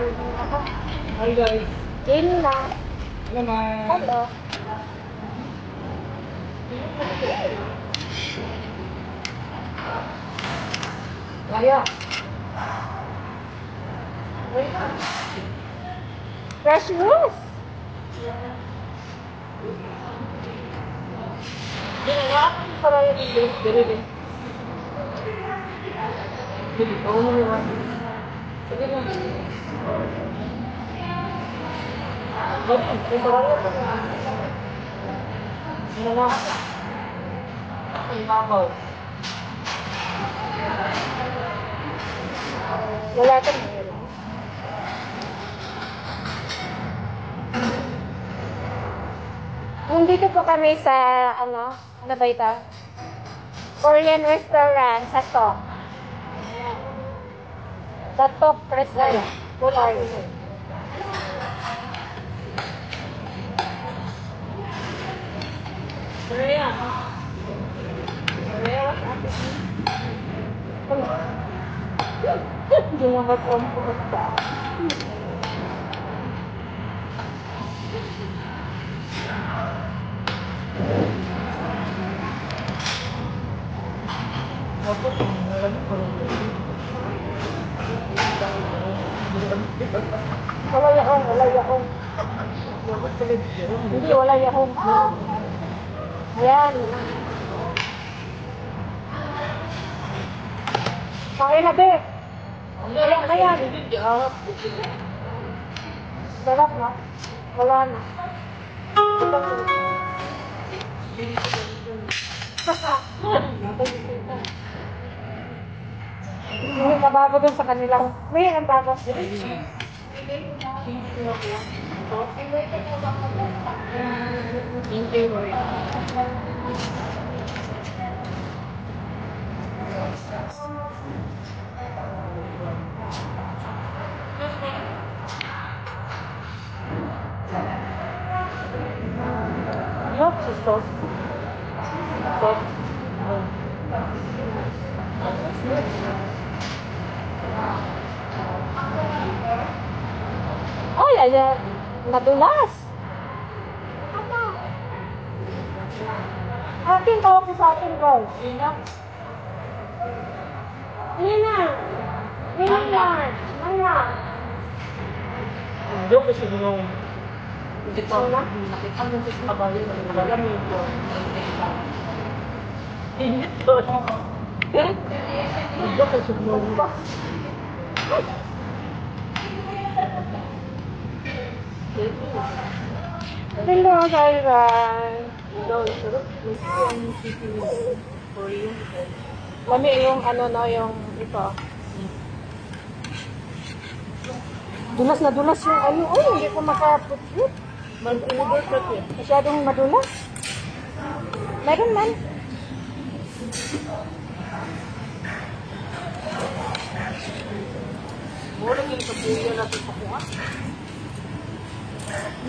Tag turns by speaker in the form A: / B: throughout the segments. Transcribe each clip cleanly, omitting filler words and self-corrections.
A: Hi guys.
B: Gina.
A: Hello naman.
B: Hello.
A: Kaya.
B: Fresh juice.
A: Ginawa ko para yung dili din. Dili ko mo naman. Sige na. Dili ko para yung ano na. Ang babaw.
B: Wala ka na yun. Nandito po kami sa, ano ba ito? Korean restaurant sa Tok. Sa Tok restaurant. Kulay.
A: Korea. Korea.
B: Hindi mo mag-umpusta. Wala yakong, wala yakong. Hindi, wala yakong. Ayan. Kain na, be. Wala na yan. Sarap na. Wala na. May nabago dun sa kanilang. May nabago.
A: Thank you.
B: Look, si sauce. Sauce. Ay, ayan. Nadulas. Akin, tawag ko sa akin, girl. Nina. Nina. Nina. Nina.
A: Hindi ko kasi nung nakita mo sa kabayo na nalalamig ko. Init ko. Hindi ko kasi nung
B: Hello, guys.
A: daw sarap. Yung city Korean.
B: Lami yung ano no, yung ito. Dulas na dulas yung ano. Uy, hindi ko makaput-put.
A: Mag-deliver ka eh.
B: Masyadong madulas. Meron man.
A: Mura yung kapuya natin sa kuha.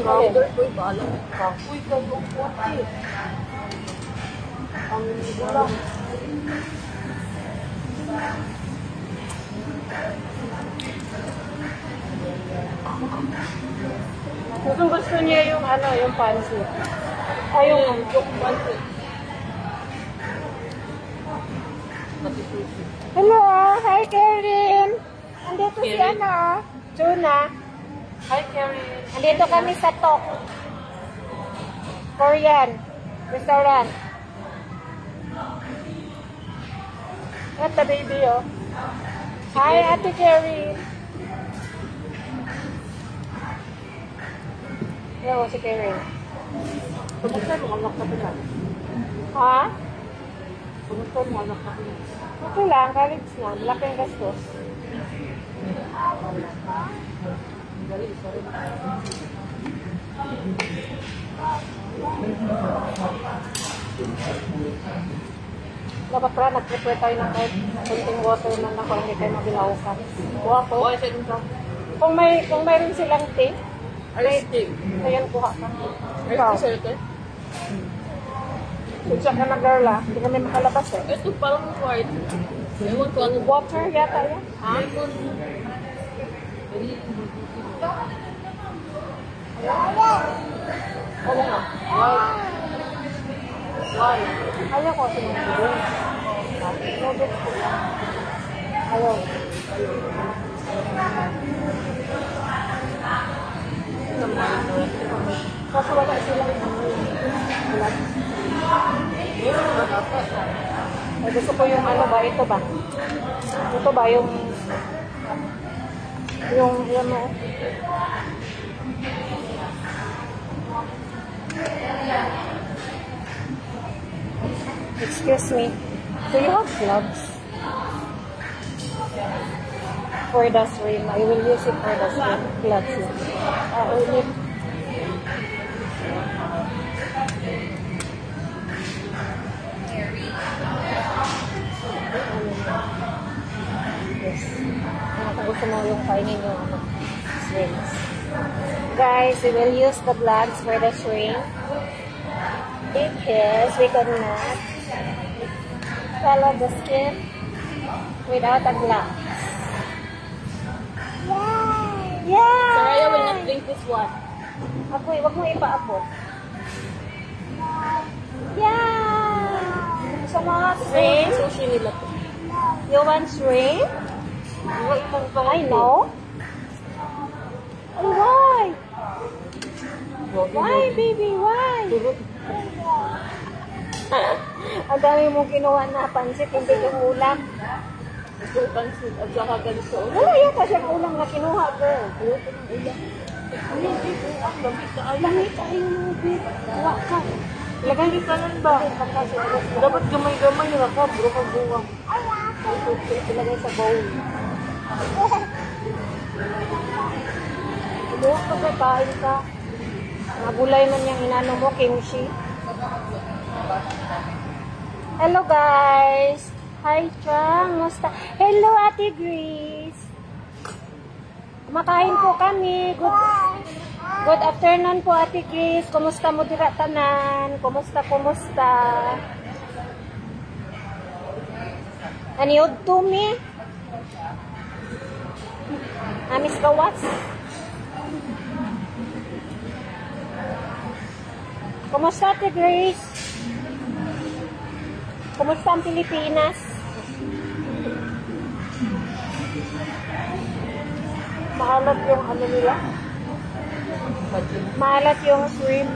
A: Powder ko yung bahala. Kapoy ka yung kuha eh. Ang gulang.
B: Kung gusto niya yung ano, yung pancit. Ay, yung
A: pancit.
B: Hello, hi Karen. Andito si ano, Juna.
A: Hi, Karen.
B: Andito kami sa Tok. Korean restaurant. At the baby, oh. Hi, Ate Karen. Hello, si Karen.
A: Kumusta mo anak ka pala?
B: Ha?
A: Kumusta mo anak ka pala?
B: Okay lang, college na. Malaki ang gastos. Dapat pala nag-prepare tayo ng kahit kunting water man lang para hindi tayo mabilaukan. Wapo.
A: Why is it in some?
B: Kung mayroon silang tea,
A: Ice tea.
B: ayan kuha ka.
A: Ice
B: Ikaw,
A: tea, sir.
B: kung ka na girl hindi kami makalabas eh.
A: Ito parang white. Ewan ko ano.
B: Water yata yan.
A: Ha?
B: Ano nga?
A: Why?
B: Ayaw ko kasi ng noodles. Noodles ko lang. Ayaw. Kasi wala silang wala. Ay, gusto ko yung ano ba? Ito ba? Ito ba yung ano? Excuse me. Do you have gloves? For the swim. I will use it for the swim. Gloves. I will need. Yes. Kung gusto mo yung kainin yung ano, swims. Guys, we will use the gloves for the swim. Because we cannot follow the skin without a glove. Yeah!
A: Soraya will not drink this one.
B: Apoy, wag mo ipaapot. Yeah! Gusto mo shrimp?
A: Sushi nila to.
B: You want shrimp? I know. Oh, why? Why, baby? Why? Ang dami mong kinuha na pansit, hindi yung ulam.
A: Gusto ko pansit at saka ganito.
B: Wala yata siyang ulam na kinuha, girl.
A: Ayoko ng ulam. Hindi ko ang lamit na ayaw.
B: Lamit tayo mo, babe. Huwag ka.
A: Lagay ni kanan ba? Dapat gamay-gamay na ka, bro, kang buwang.
B: Ilagay sa bowl. Buwag ka, kain ka. Nagulay man yung inano mo, kimchi. Hello, guys. Hi, Chang. Musta? Hello, Ate Grace. Kumakain po kami. Good afternoon po, Ate Grace. Kumusta mo dira tanan? Kumusta? Aniod to me? Amis gawas? Kumusta, Ate Grace? Kumusta ang Pilipinas? Maalat yung ano nila? Maalat yung shrimp.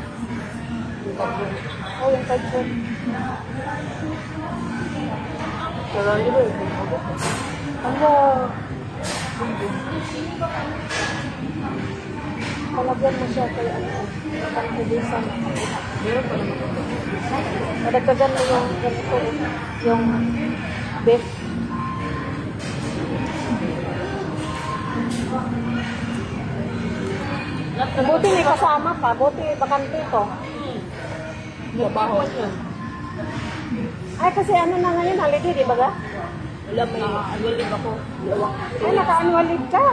B: Oh, yung kajun.
A: Saraya ba yun?
B: Ano? Palagyan mo siya kay ano? Pang-tulisan.
A: Meron pa naman.
B: Madagdagan mo yung ganito, yung beef. Buti may kasama pa. Buti bakante ito.
A: Nabaho yan.
B: Ay, kasi ano na ngayon, holiday, di ba ga?
A: Wala, may anwalib ako.
B: Ay, naka-annual leave ka.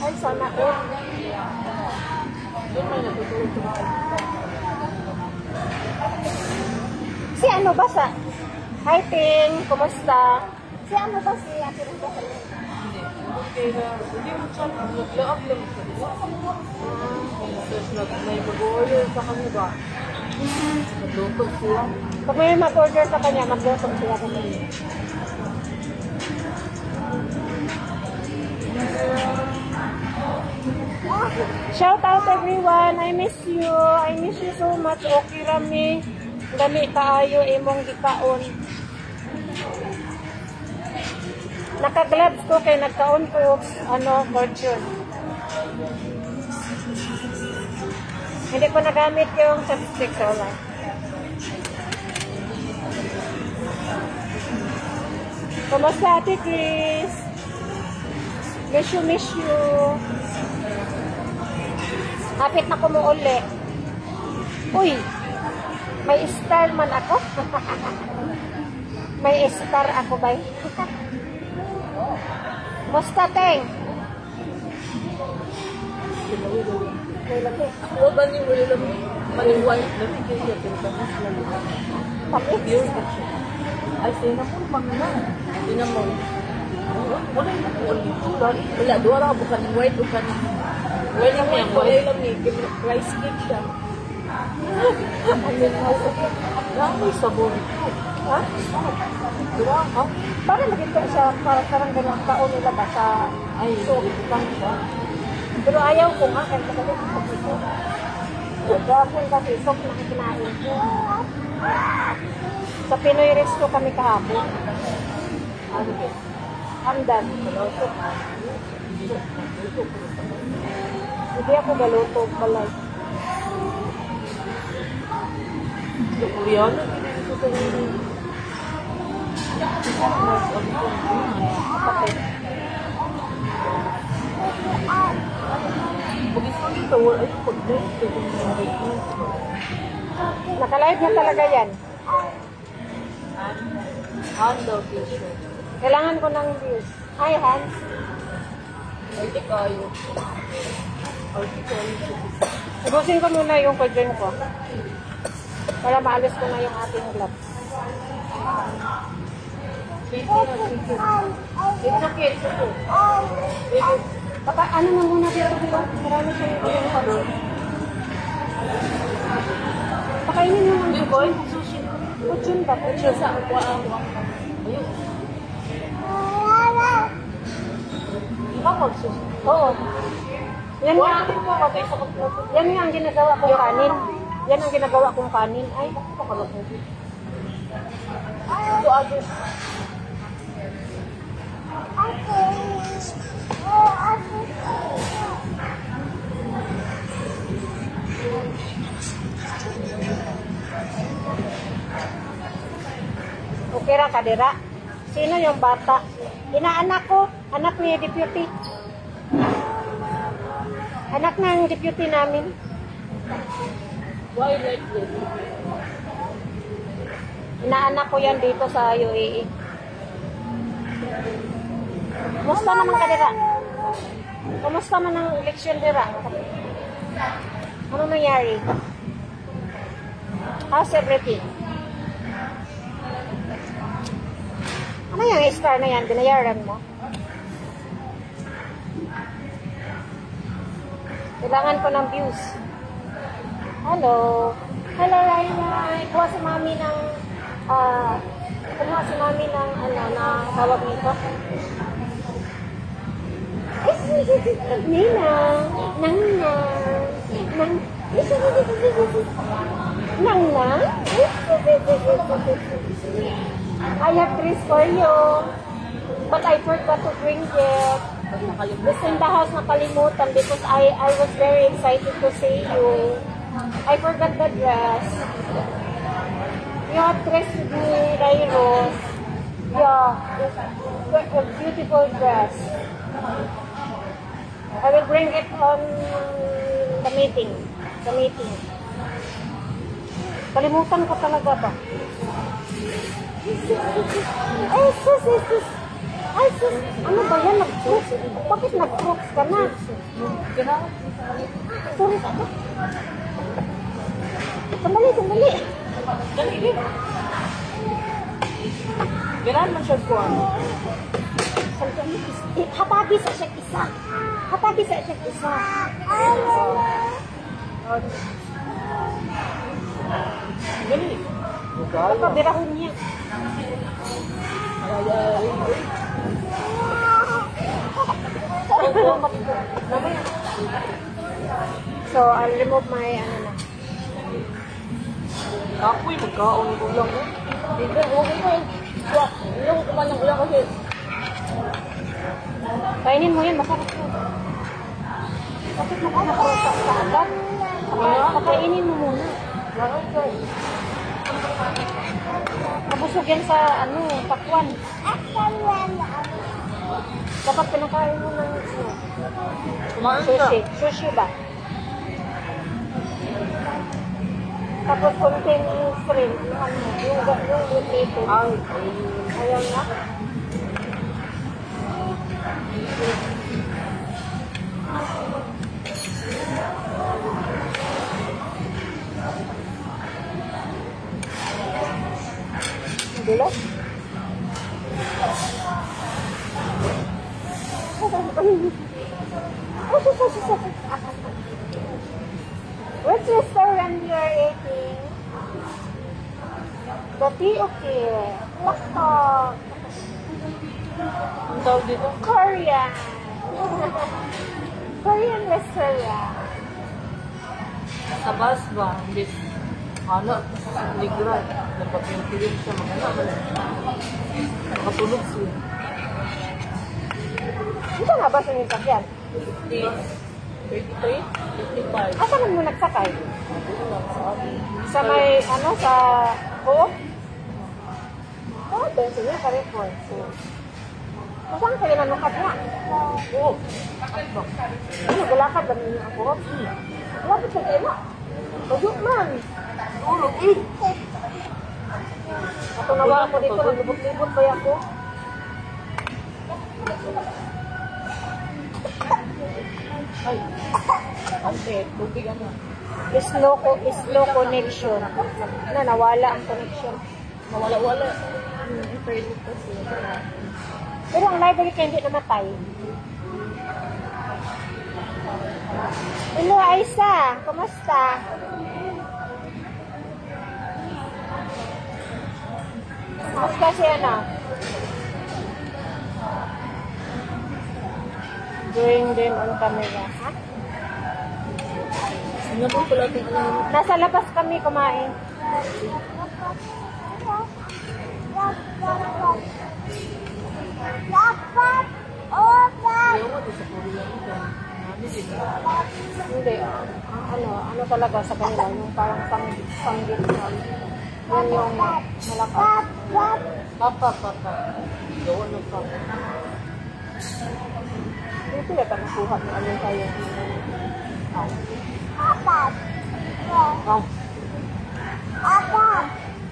B: Ay, sana ko.
A: Doon may natutulog ko.
B: Si ano ba sa? Hi, Ting. Kumusta? Si ano ba si Ate Ruda?
A: Hindi. Okay na. Hindi mo siya. Naglaap lang sa isa. Tapos may mag-order sa kanya ba? Naglutog siya.
B: Pag may mag-order sa kanya, mag-lotong sila kami. Shout out everyone. I miss you. I miss you so much. Okay rami. Dami kaayo imong gikaon. Naka-gloves ko kay nagkaon ko fortune. Hindi ko nagamit yung chopstick sa wala. Kumusta, Ate Chris? Miss you. Hapit na ko mo uli. Uy, may star man ako. May star ako ba? Musta, Teng? May laki.
A: Ano ba ni wala lang maling white na bigay siya tinatamas lang.
B: Tapos?
A: Pure ka siya. Ay, sinamon pang na. Sinamon. Wala yung buwan dito. Wala, doon ako bukan white, bukan white lang yan. Wala lang eh. Rice cake siya. Dami sabon.
B: Ha?
A: Diba? Ha?
B: Parang maganda siya, parang ganun taon nila ba sa
A: Ay, so, lang siya.
B: pero ayaw ko nga, kaya magaling ako dito. Gapon kasi, sok na kinain ko. Sa Pinoy Resto kami kahapon.
A: Ano yun?
B: Hamdan. Hindi ako galuto balay.
A: Sa Koreano, hindi dito sa nilo.
B: Kapatid.
A: Pagis ko dito, wala yung pag-date.
B: Nakalive na talaga yan.
A: Handle t-shirt.
B: Kailangan ko ng views. Hi, Hans.
A: Arte kayo. Arte kayo.
B: Ubusin ko muna yung kajun ko. Para maalis ko na yung ating gloves.
A: It's okay, it's okay.
B: Baka ano na muna dito, diba? Marami siyang yung pa doon. Pakainin mo ng
A: Yung boy, sushi.
B: kajun ba?
A: Kajun sa aqua. Ayun. Ikaw mag-sushi.
B: Oo. Yan nga. Yan nga ang ginagawa kong kanin. Yan ang ginagawa kong kanin. Ay, bakit pa kalap mo?
A: Ito, others.
B: Okay ra, kadira. Sino yung bata? Inaanak ko. Anak ni deputy. Anak ng deputy namin.
A: Why like this?
B: Inaanak ko yan dito sa UAE. Kumusta naman ka dira? Kumusta man ang eleksyon dira? Ano nangyari? How's everything? Ano yung star na yan? Binayaran mo? Kailangan ko ng views. Hello. Hello, Raina. Kuha si mami ng na tawag nito. Nina. Nangna. Nangna. I have trees for you. But I forgot to bring it. It's in the house nakalimutan because I was very excited to see you. I forgot the dress. Your dress with me, Rairos. Yeah, it's a beautiful dress. I will bring it on the meeting. The meeting. Kalimutan ko talaga ba? Ay, sus. Ay, sus. Ano ba yan? Nag-crooks? Bakit nag-crooks ka na? Sorry. Sandali.
A: Dali. Ganaan man siya ko ano.
B: Hatagi sa siya isa.
A: Dali.
B: Baka birahon niya. So, I'll remove my na.
A: Ako'y magkaon ko lang. Hindi, huwag ko. Yung kuman ng ulang kasi.
B: Kainin mo yan, masarap yun. Bakit mo ka nakarosa sa agad? Pakainin mo muna. Nabusog yan sa, pakwan. Dapat pinakain mo ng,
A: Kumain siya.
B: sushi ba? Tapos konting shrimp, yung dito. Ayan na. Dulo? Which restaurant you are eating? The T.O.K. Laktok.
A: Ang tawag dito?
B: Korean. Korean restaurant.
A: Sa bus ba? Bis. Ano? Ligran. Nagpapintilim siya. Maganda. Nakatulog siya.
B: Ito nga ba sa inyong sakyan?
A: 33? 55.
B: Asa man mo nagsakay? Sa may, ano, sa Coop? Oo, doon siya, sa report. Saan kayo nanukad na?
A: Oo.
B: Ano, gulakad ba ninyo ang Coop? Lapit sa kayo na. Bajuk man.
A: Tulog eh.
B: Ako nawa ko dito, naglibot-libot ba ako?
A: Ay. Ante, tubig ano.
B: Slow connection. Na, nawala ang connection.
A: Mawala-wala. Pwede ko siya.
B: Pero ang library kayo hindi namatay. Hello, Aisa. Kumusta? Kumusta siya na? Doing din on camera. Ha?
A: Ano po pala itong ano?
B: Nasa labas kami kumain.
A: Ayaw mo sa Korea ito.
B: Hindi. Ano talaga sa kanila, yung parang sanggit na. Yan yung malakas.
A: Papa. Gawa ng papa.
B: Dito yata nakuha ng ano tayo.
A: Oh.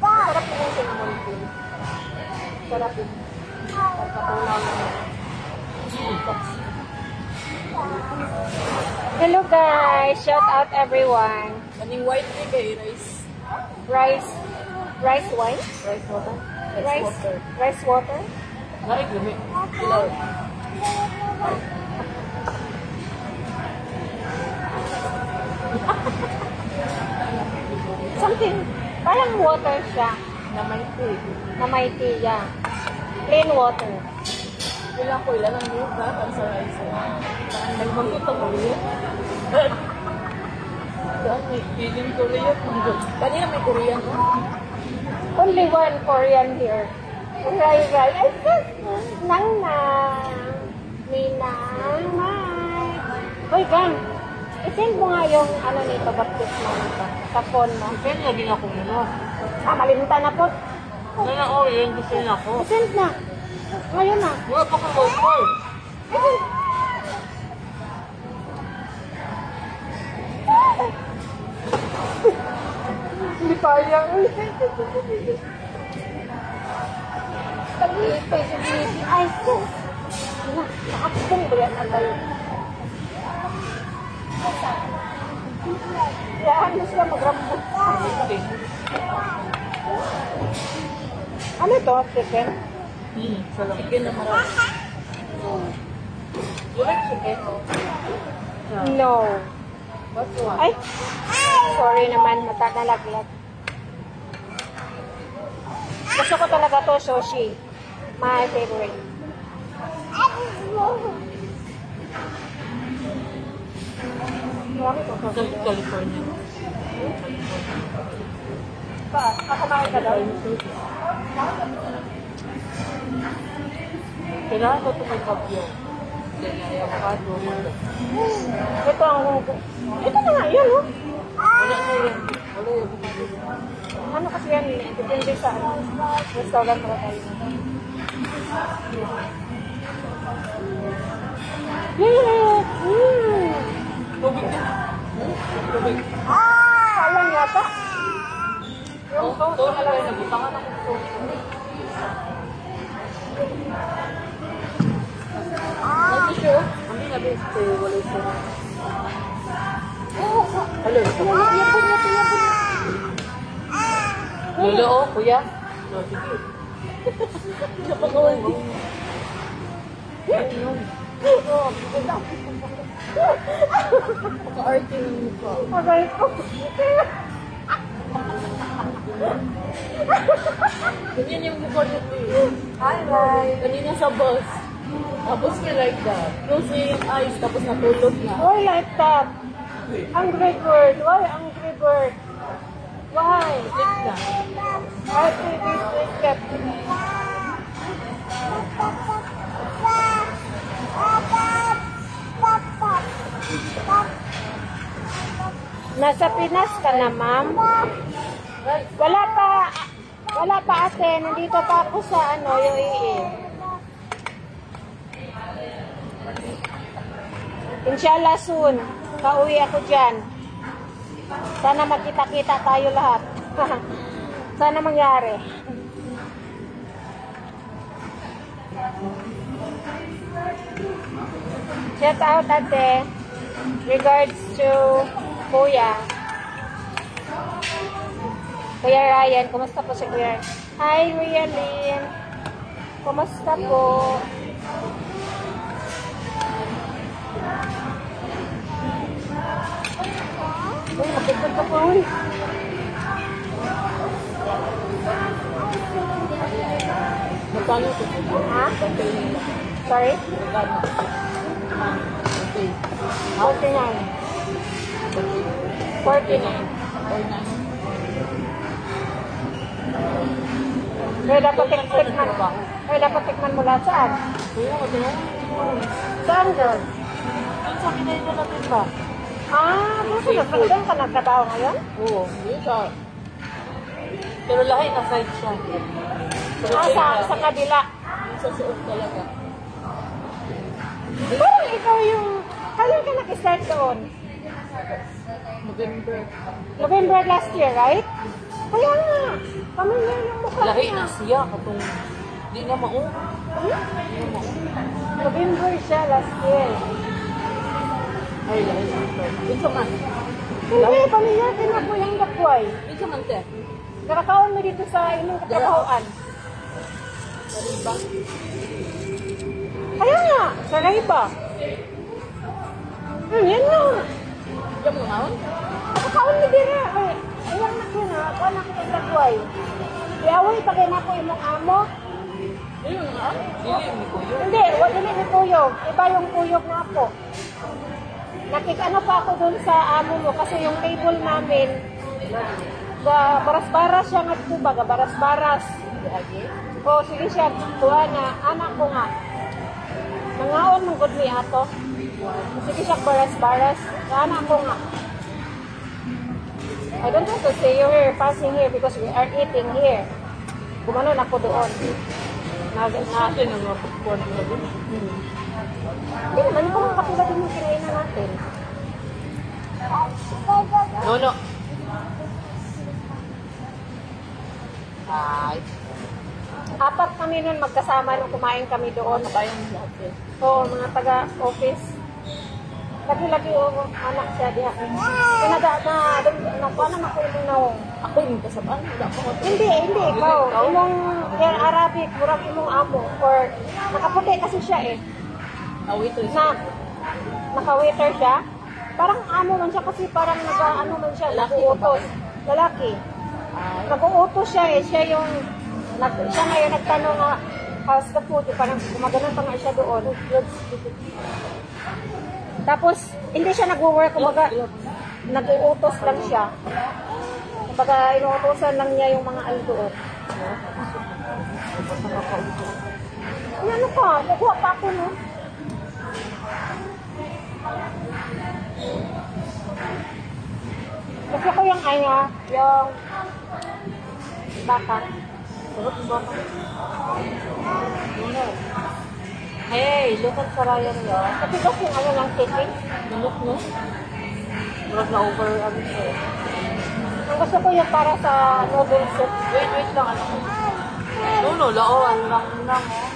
B: Sarap po yung sinamon. Sarap yun. Pagkatulang. Hello guys! Shout out everyone.
A: Kaning white ni kay rice.
B: Rice wine?
A: Rice water?
B: Rice water?
A: Naik lumi. Ilaw.
B: Something, parang water siya.
A: Na may tea.
B: Na may tea, yeah. Plain water.
A: Ilang ko ilan ang group na para sa rice. Nagmangkita ko rin. Saan may feeling Korean? Kanina may Korean.
B: Only one Korean here. Ray. I said, Nang. Ninang. Hi. Hoy, gang. I-send mo nga yung ano nito, baptismal nito. Sa phone mo.
A: Send na din ako nila.
B: Malimutan na po.
A: Yun gusto niya ako.
B: I-send na. Ngayon na.
A: Wala pa ka wifi.
B: Hindi kaya. Tag-ipay sa beauty. Ay, sis. Nakapong ba yan agay? Kayaan mo sila mag-rambut. Ano ito? Chicken?
A: Salam. Chicken na marami. You like chicken?
B: No.
A: What one?
B: Ay! Sorry naman, mata nalaglag. Gusto ko talaga to, sushi. My favorite. Marami ko
A: Sa California.
B: Kakamain ka daw.
A: Kailangan ko ito may kapyo. Kaya avocado.
B: Ito ang hugo. Ito na nga, yan, oh.
A: Wala na yan. Wala yung avocado.
B: Ano kasi yan, depende sa restaurant na tayo. Yeah!
A: Tubig din. Tubig.
B: Alam yata.
A: Oh, ito na lang. Nabutangan ako ito. Ano siya? Hindi na best. Wala siya. Hello. Lolo, oh, kuya. No, sige. Napagawin din. Yan yun. Paka-arte ng mukha.
B: Aray ko.
A: Ganyan yung mukha niya.
B: Hi, hi.
A: Kanina sa bus. Tapos me like that. Close niya yung eyes, tapos natulog na.
B: Why like that? Angry bird. Why angry bird? Why?
A: Sleep na.
B: Why did you sleep that? Nasa Pinas ka na, ma'am? Wala pa ate. Nandito pa ako sa UAE. Inshallah soon. Pauwi ako dyan. Sana magkita-kita tayo lahat. Sana mangyari. Shout out ate. Regards to Kuya. Kuya Ryan. Kumusta po si Kuya? Hi, Rialyn. Kumusta po? Uy, mapagod ka po, uy.
A: Magkano ito?
B: Ha? Sorry?
A: Magkano? Okay.
B: 49. 49. Kaya dapat tikman mo. Kaya dapat tikman mo lahat. Saan?
A: Kuya, magkano?
B: Saan doon?
A: Ang sa akin na ito natin ba?
B: Gusto na. Doon ka nagtrabaho ngayon?
A: Oo, yun siya. Pero lahat na side siya.
B: Sa kabila.
A: Sa suot talaga.
B: Parang ikaw yung... Kailan ka nag-start doon?
A: November.
B: November last year, right? Kaya nga. Pamilya yung mukha
A: Lahi
B: niya.
A: na siya. Katong di na maong.
B: November siya last year.
A: Ay, lahi na. Ito man.
B: Hindi, pamilya din ako yung dakway.
A: Ito man, te.
B: Nakakaon mo dito sa inyong katrabahoan.
A: Mariba.
B: Kaya nga, sa Raiba. Yan nga.
A: Diyan mo ngaon?
B: Nakakaon mo din eh. Ay, ayan na ko na. Ako na ko yung dakway. Iaway pa kayo na ko yung amo.
A: Ayun nga. Dili ni Kuyo.
B: Hindi, wala din yung kuyog. Iba yung kuyog na ako. Nakikano pa ako dun sa amo mo kasi yung table namin, baras-baras siya nga ito ba? Baras-baras. O, sige siya. Tuwa na. Anak ko nga. Nangaon mong good me ato. Sige siya baras-baras. Anak ko nga. I don't want to say you're passing here because we are eating here. Kumanon ako doon.
A: Sabi na mga popcorn na doon.
B: Hindi naman, kung katulad din yung kinainan natin.
A: No. Ay.
B: Apat kami nun magkasama nung kumain kami doon.
A: Kabayan lahat eh.
B: Oo, mga taga-office. Lagi-lagi anak siya diha. Kaya nakuha naman ako yung naong.
A: Ako yung kasabaan. Wala ko.
B: Hindi, ikaw. Imong hair Arabic, murag imong amo. Or nakaputi kasi siya eh.
A: Awito.
B: Naka-waiter siya. Parang amo man siya kasi parang nag-ano man siya.
A: Lalaki
B: Nag-uutos. Lalaki. Nag-uutos siya eh. Siya yung siya ngayon nagtanong nga how's the food. Parang gumaganon pa nga siya doon. Tapos, hindi siya nag-work. Kumbaga, nag-uutos lang siya. Kumbaga, inuutosan lang niya yung mga aldoon. Ay, ano ka? Nakuha pa ako, no? Kasi ko yung yung baka.
A: Sarap ng baka. Hey, look at Saraya niya.
B: Kasi kasi yung ng chicken.
A: Nalok no? Murag na over siya.
B: Ang gusto ko yung para sa noodle soup.
A: Wait lang. Ano ko? No, laon lang oh.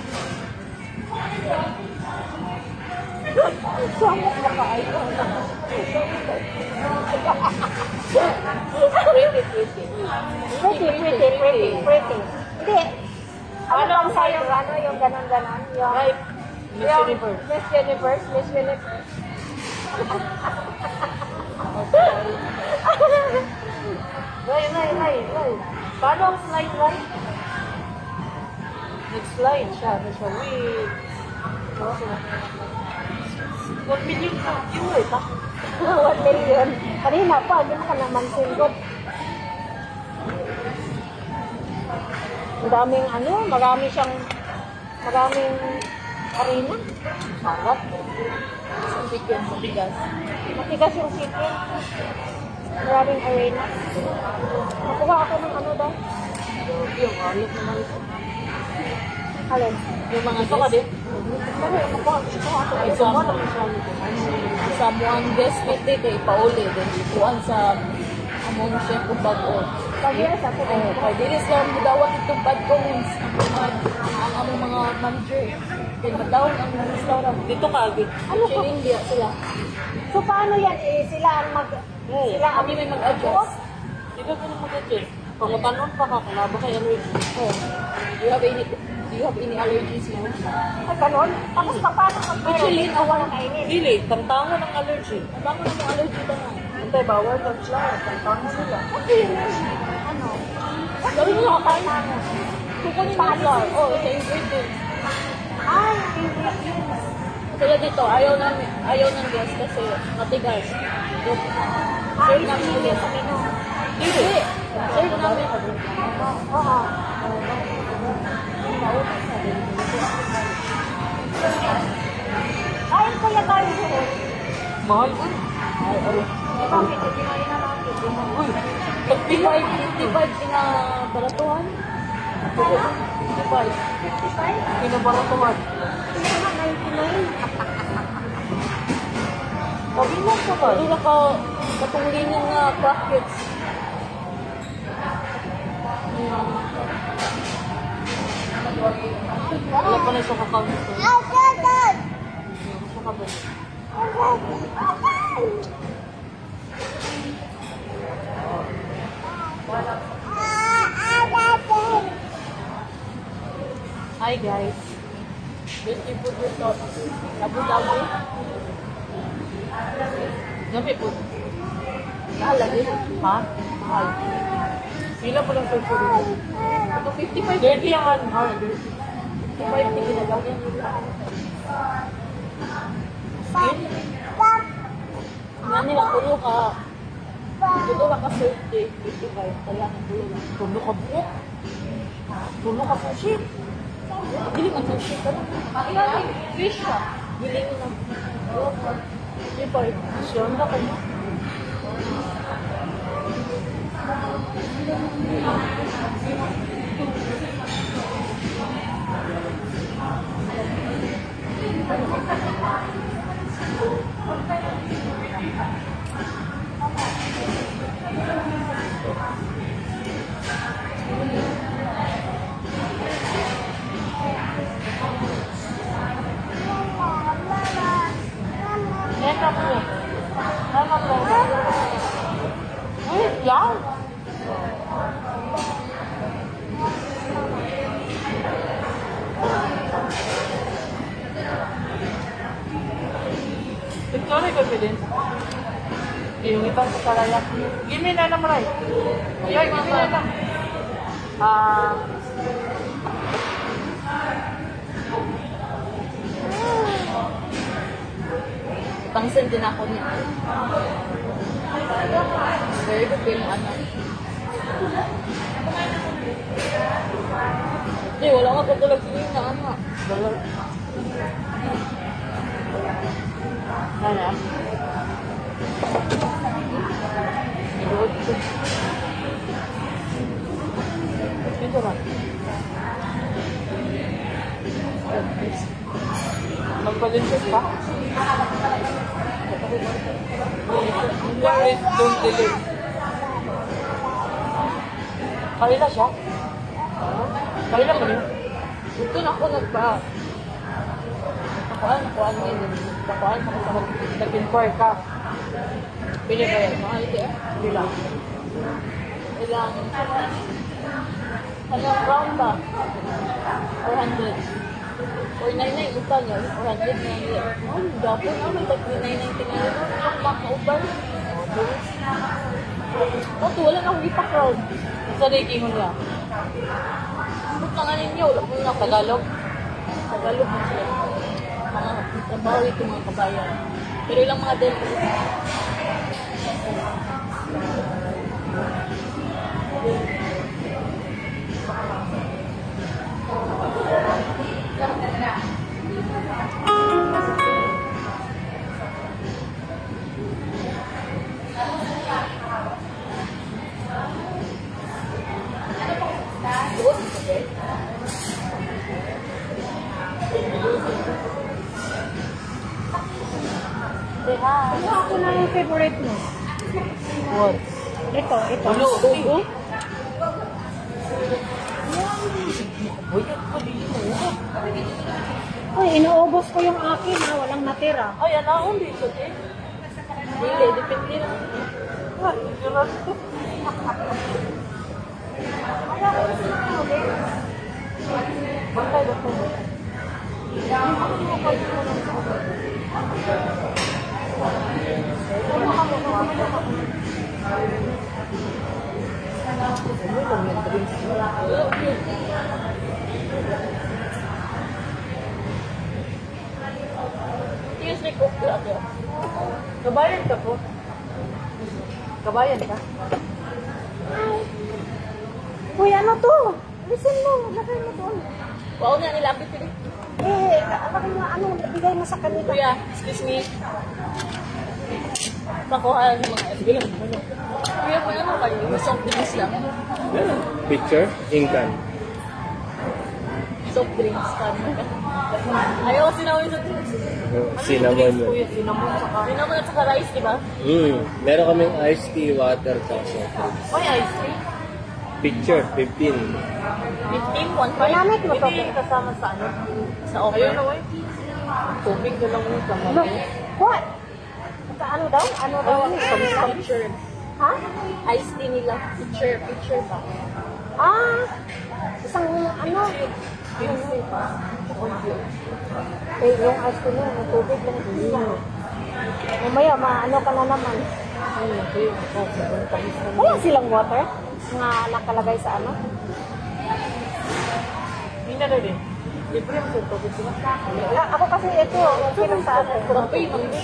B: Samok na kaay ko. Pretty. Hindi. Ano bang sa'yo? Ano yung ganon-ganon? Yung
A: Right. Miss Universe.
B: Miss Universe.
A: Lay. Paano ang slide, Lay? Nag-slide siya. Wait. 1 million na view eh, ta?
B: 1 million. Kanina pa, hindi ka naman singgot. Ang daming maraming arena.
A: Sarap. Sa chicken, sa bigas.
B: Matigas yung chicken. Maraming arena. Nakuha ako ng daw.
A: Yung alit naman ito.
B: Alin?
A: Yung mga gusto ka din? Pero yung nakuha ako. Ay, sumuha naman siya. Sa muang guest piti kay Pauli. Then, ikuan sa among chef kong bago.
B: Pag-yes ako.
A: Kaya dinis lang mudawat itong bad comments. Ang among mga manager. Kaya madawang ang restaurant. Dito ka,
B: Ano ka?
A: India sila.
B: So, paano yan? Sila ang sila ang
A: Kami may mag-adjust. Dito ka nang mag-adjust. Pangutanon pa ka, kung ba kayo allergy. Do you have any allergies mo?
B: Ay, ganon? Tapos paano pag
A: Actually,
B: wala kainin?
A: Dili, tantangan ng allergy. Tantangan ng allergy ka na. Antay, bawal lunch lang. Tantangan sila.
B: Ano?
A: Gawin mo nakakain.
B: Paano?
A: Kukunin mo flour. Oh, sa ingredients.
B: Ay, ingredients.
A: Kaya dito, ayaw ng guest kasi matigas.
B: Ay, namin sa menu.
A: Dili. Serve namin.
B: Oo. Ay, kaya tayo doon.
A: Mahal ko.
B: Bakit? Kinain na natin.
A: Uy, 55 pinabaratuhan. 55.
B: 55?
A: Pinabaratuhan.
B: Ito na, 99.
A: Sabi mo sa ba? Hindi na ka katulin yung brackets. Wala pa na siya kakawin ko. Siya ka ba? Hi guys. Besti food resort. Abu-Dhabi. Gabi po. Mahal lagi. Ha? Mahal. Pila po lang sa food resort. Ito 55. Dirty yan. Ha? 55 tingin na lang. Nga nila pulo ka. Pulo ka ka surfday. 55. Kaya ang pulo lang. Pulo ka buo. Pulo ka sushi. Giling ang sushi ka na. Kailangan fish ka. Giling na. Siyempre, siya na kayo. Enak nih. Enak loh. Yang. Ito na yung din. Yung itang kasalayak. Gimi na naman ay. Yoy, gimi na lang. Pangsin din ako niya. Very good yung ano. Hindi, wala nga patulog sige na ano. Ano? Good. Ito ba? Magpalinsyon pa? Don't delay. Kanila siya? Kanila mo rin? Ito na ako nakuhaan mo yun. Nakuhaan ako sa nag-inquire ka. Pili ba yan? Mga hindi eh? Ilang? Ilang round ba? 400. Or 99 utang yan. 400 na nila. Oh, gapon na. May tag 99 tingnan mo. Ang makauban. Oto, wala na akong ipa-crowd. Sa Reiki mo niya. Ba't nga ninyo? Wala mo na Tagalog. Tagalog mo sila. Mga trabaho ito mga kabayan. Pero ilang mga del.
B: Ano ako na yung favorite mo?
A: What?
B: Ito.
A: Ano? Ugo?
B: Uy, inuubos ko yung akin ha. Walang natira.
A: Ay, anaon dito, eh. Hindi, depende lang. What? Bantay ba ito? Yes, like, kabayan ka po? Kabayan ka?
B: Uy, ano to? Listen mo. Lagay mo doon.
A: Wow na, nilapit ko.
B: Lagay mo, ano, bigay mo sa kanila.
A: Kuya, excuse me. Pakuha ng mga sige lang. Kuya, kung ano kayo, soft drinks lang.
C: Picture? Inkan.
A: Soft drinks ka. Ayaw ko sinawin sa drinks.
C: Cinnamon.
A: Kuya, cinnamon at saka rice, di ba?
C: Meron kaming iced tea, water, soft drinks.
A: May ice cream.
C: Picture, 15.
A: 15, 1.5.
B: Manamit mo to.
A: Hindi kasama sa ano? Sa offer. Ayun na, wait. Tubig na lang yung kamay.
B: Look, what? Ano daw? Ano daw?
A: Picture.
B: Ha?
A: Ice tea nila. Picture ba?
B: Isang ano?
A: Picture pa.
B: Yung ice cream mo, tubig lang. Mamaya, maano ka na naman. Wala silang water na nakalagay sa ano?
A: Hindi na rin. Libre mo sa tubig sila.
B: Ako kasi ito, pinang sa atin.
A: Kurapay, mangga.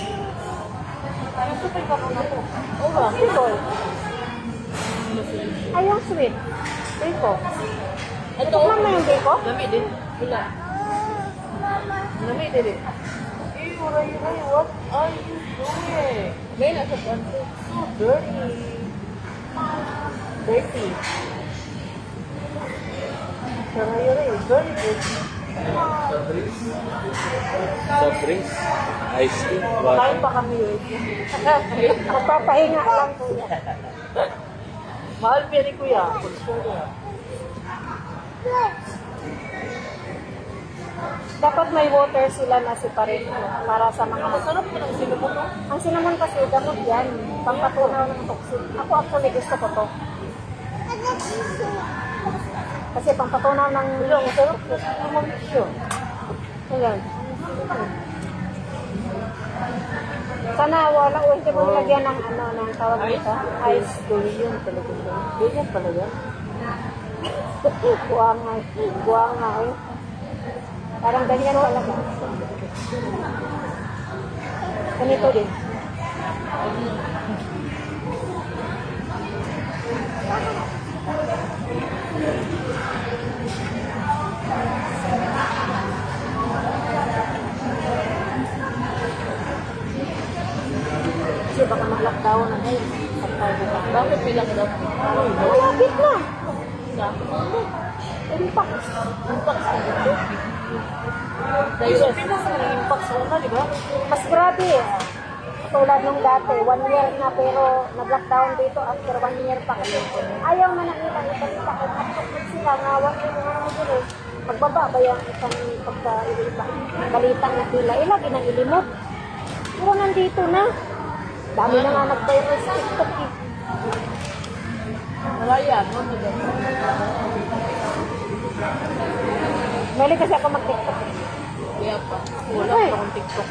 A: Yung super ka muna po. Oo ba?
B: Ito. Ay, yung sweet. Biko.
A: Ito.
B: Tikman mo yung biko?
A: Lami din. Wala. Lami din. Uray, what are you doing? May nasa pante. So dirty. Dirty. Saray, very dirty.
C: Soft drinks, iced tea, water.
A: Kain pa kami yun.
B: Magpapahinga lang po.
A: Mahal pa ni Kuya.
B: Dapat may water sila na separate para sa mga...
A: Masarap ko ng cinnamon to.
B: Ang cinnamon kasi gamot yan. Pampatunaw ng toxic. Ako actually gusto ko to. Kasi pampatunaw ng...
A: Masarap ko. Cinnamon siya.
B: Ayan. Sana wala o hindi mo nilagyan ng ano, ng tawag dito. Ice.
A: Ganyan talaga siya. Ganyan pala yan.
B: Buwangay. Parang ganyan talaga. Ganito din. Kasi baka mag-lockdown na ngayon.
A: Bakit may lockdown?
B: Malapit na.
A: Impact. Impact sa dito. Dahil sa Pinas na impact sa una, di ba?
B: Mas grabe. Tulad nung dati, 1 year na pero nag-lockdown dito after 1 year pa kasi. Ayaw na nakita ibalita kung kapag sila nga 1 year na nila. Magbaba ba yung isang pagka-balita na pila? Lagi nang ilimot. Pero nandito na. Dami na nga nag-virus sa TikTok eh.
A: Malaya, no?
B: Mali kasi ako mag-TikTok.
A: Kaya pa. Wala
B: Ay.
A: pa akong TikTok.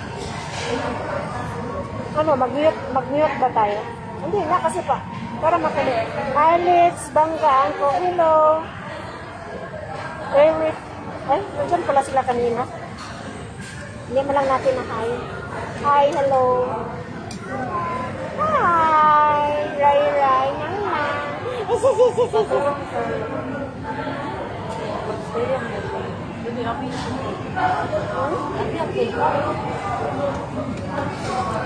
B: Ano, mag-mute ba tayo? Hindi na kasi pa. Para makulit. Alex, Bangga, Angko, hello. Eric. Ay, nandiyan pala sila kanina. Hindi mo lang natin na hi. Hi, hello. Hi, Ray, Ray, nang nang.
A: Hindi ako yung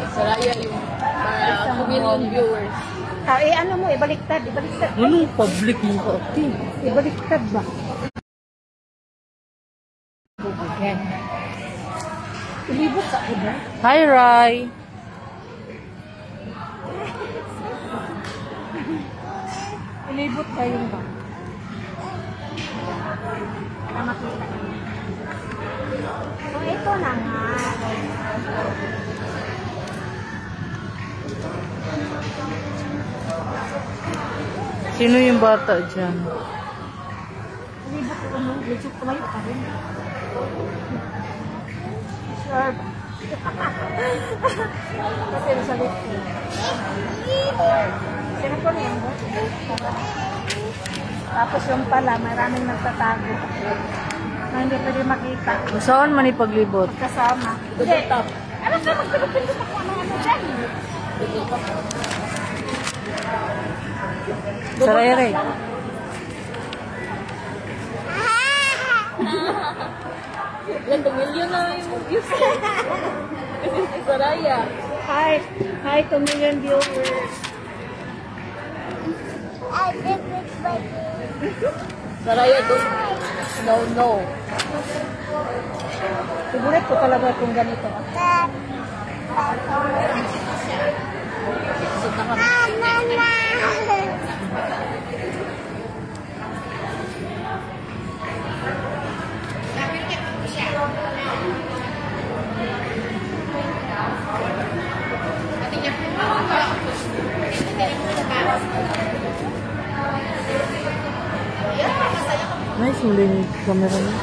A: Saraya yung mga million viewers.
B: Ah, ano mo, ibaliktad.
C: Anong public mo ka?
B: Ibaliktad ba? Yan. Ilibot sa iba.
A: Hi, Rai.
B: Ilibot kayo ba? Para makita niyo. So, ito na nga.
A: Sino yung bata dyan?
B: Ilibot ko mo. Medyo kumayo ka rin. Sure. Kasi nasa lift ko. Sino po niyan ba? Tapos yung pala, maraming nagtatago. Na hindi pwede makita.
A: Saan man ipaglibot?
B: Kasama. Hindi. Ano ka magpapapindot ako ano dyan?
A: Sarere. Ilan 2 million na yung views ko. Kasi si Saraya.
B: Hi, 2 million viewers.
A: Saraya doon. No.
B: Favorite ko talaga kung ganito.
A: Nice mo din yung camera niya.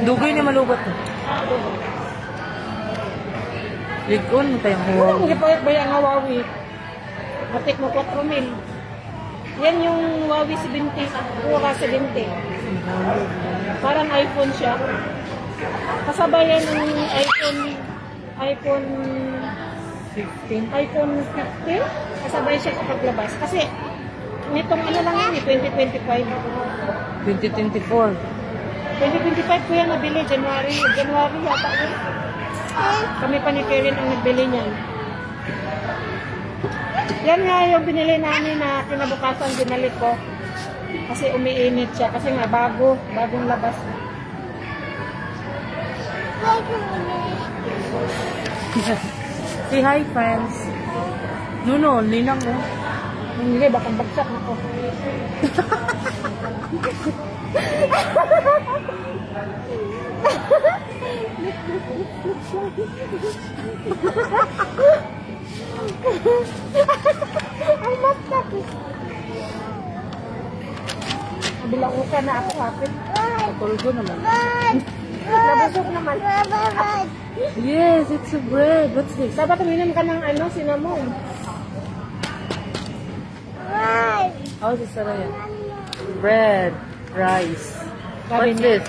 A: Dugay na malubat. Ligon mo tayong
B: Ano
A: huwag.
B: kung ipayat ba yung Huawei? Matik mo 4 mil. Yan yung Huawei 70. Pura 70. Parang iPhone siya. Kasabayan ng iPhone 15. Kasabay siya sa paglabas. Kasi nitong ano lang yan 2025.
A: 2024.
B: 2025 ko yan nabili. January yata yun. Kami pa ni Karen ang nagbili niyan. Yan nga yung binili namin na kinabukasan binalik ko. Kasi umiinit siya. Kasi nga bagong labas.
A: Say hi, friends. Nuno, ninang mo.
B: Hindi, baka bagsak ako. Ang mata ko. Bilang ka na ako, hapit.
A: Patulgo naman.
B: Nabusog naman.
A: Yes, it's a bread. What's this?
B: Dapat uminom ka ng cinnamon.
A: How's this, Saraya? Bread, rice.
B: Sabi
A: What's
B: niya.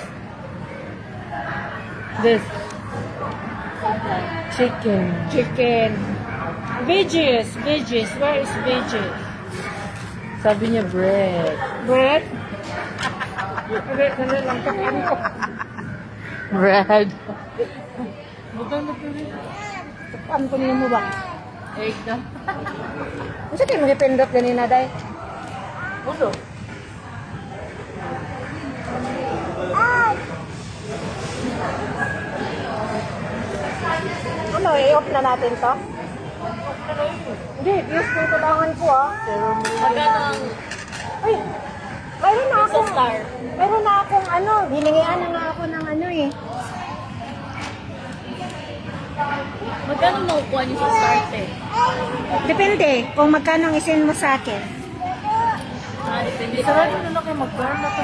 A: this? Chicken.
B: Chicken. Veggies. Where is veggies?
A: Sabi niya bread.
B: Bread? Dali lang kain ko.
A: Bread.
B: Ano ko niyo mo ba?
A: Egg na.
B: Kasi kayo mag-ipindot ganina, day.
A: Ulo.
B: Ano, i-off na natin to? Hindi, views kung kailangan ko
A: Magkano ang
B: Ay, mayroon na
A: sa
B: akong,
A: star?
B: mayroon na akong hiningian na nga ako ng
A: Magkano makukuha niyo sa start eh?
B: Depende kung magkano ang isin mo sa akin.
A: Depende. Sarado na lang kayo mag-burn na sa